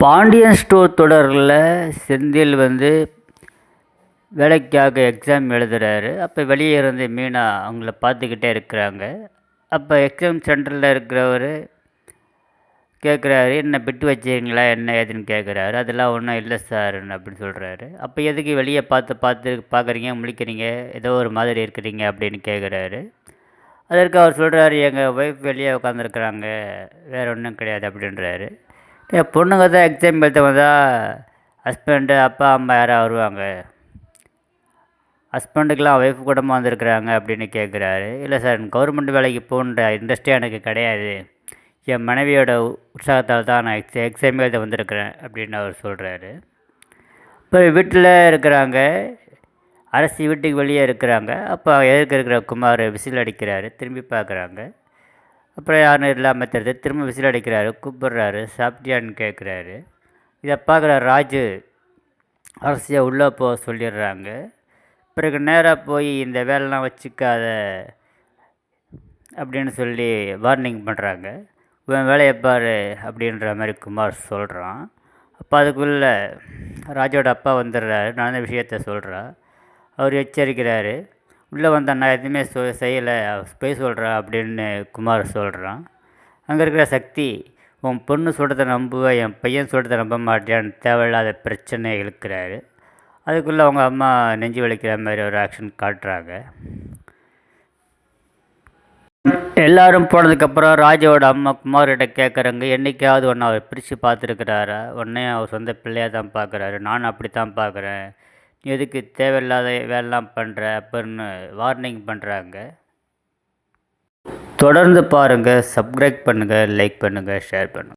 Pandian store தொடரில் செந்தில் வேலைக்காக exam எழுதுகிறாரு. அப்போ வெளியே இருந்து மீனா அவங்கள பார்த்துக்கிட்டே இருக்கிறாங்க. அப்போ எக்ஸாம் சென்டரில் இருக்கிறவர் கேட்குறாரு, என்ன பிட்டு வச்சிங்களா என்ன ஏதுன்னு கேட்குறாரு. அதெல்லாம் ஒன்றும் இல்லை சார் அப்படின்னு சொல்கிறாரு. அப்போ எதுக்கு வெளியே பார்க்குறீங்க, முழிக்கிறீங்க, ஏதோ ஒரு மாதிரி இருக்கிறீங்க அப்படின்னு கேட்குறாரு. அதற்கு அவர் சொல்கிறாரு, எங்கள் ஒய்ஃப் வெளியே உட்காந்துருக்குறாங்க, வேறு ஒன்றும் கிடையாது அப்படின்றாரு. என் பொண்ணுங்க தான் எக்ஸாம் எழுத வந்தால் ஹஸ்பண்டு அப்பா அம்மா யாராவது வருவாங்க, ஹஸ்பண்டுக்கெலாம் ஒய்ஃப் கூடமாக வந்திருக்குறாங்க அப்படின்னு கேட்குறாரு. இல்லை சார், கவர்மெண்ட் வேலைக்கு போன்ற இன்ட்ரெஸ்ட்டே எனக்கு கிடையாது, என் மனைவியோட உற்சாகத்தால் தான் நான் எக்ஸாம் எழுத வந்திருக்கிறேன் அப்படின்னு அவர் சொல்கிறாரு. இப்போ வீட்டில் இருக்கிறாங்க, அரசி வீட்டுக்கு வெளியே இருக்கிறாங்க. அப்போ எதிர்க்க இருக்கிற குமார் விசில் அடிக்கிறாரு. திரும்பி பார்க்குறாங்க. அப்புறம் யாரும் இல்லாமல் தெரியுது. திரும்ப விசில் அடிக்கிறாரு, கூப்பிட்றாரு, சாப்பிட்டியான்னு கேட்குறாரு. இதை பார்க்குற ராஜு அரசியை உள்ளே போக சொல்லிடுறாங்க. பிறகு நேராக போய் இந்த வேலைலாம் வச்சுக்காத அப்படின்னு சொல்லி வார்னிங் பண்ணுறாங்க. இவன் வேலையை பாரு அப்படின்ற மாதிரி குமார் சொல்கிறான். அப்போ அதுக்குள்ளே ராஜோட அப்பா வந்துடுறாரு. நடந்த விஷயத்த சொல்கிறா. அவர் எச்சரிக்கிறாரு, உள்ளே வந்த நான் எதுவுமே செய்யலை, போய் சொல்கிறா அப்படின்னு குமார் சொல்கிறான். அங்கே இருக்கிற சக்தி, உன் பொண்ணு சொல்கிறத நம்புவேன், என் பையன் சொல்கிறத நம்ப மாட்டேன்னு தேவையில்லாத பிரச்சனை இழுக்கிறாரு. அதுக்குள்ளே அவங்க அம்மா நெஞ்சு வலிக்கிற மாதிரி ஒரு ஆக்ஷன் காட்டுறாங்க. எல்லோரும் போனதுக்கப்புறம் ராஜாவோட அம்மா குமார்கிட்ட கேட்குறாங்க, என்றைக்காவது ஒன்று அவர் பிரித்து பார்த்துருக்குறாரா, உன்னையும் அவர் சொந்த பிள்ளையாக தான் பார்க்குறாரு, நானும் அப்படி தான் பார்க்குறேன், நீ எதுக்கு தேவையில்லாத வேலைலாம் பண்ணுற அப்படின்னு வார்னிங் பண்ணுறாங்க. தொடர்ந்து பாருங்கள், சப்ஸ்கிரைப் பண்ணுங்கள், லைக் பண்ணுங்கள், ஷேர் பண்ணுங்கள்.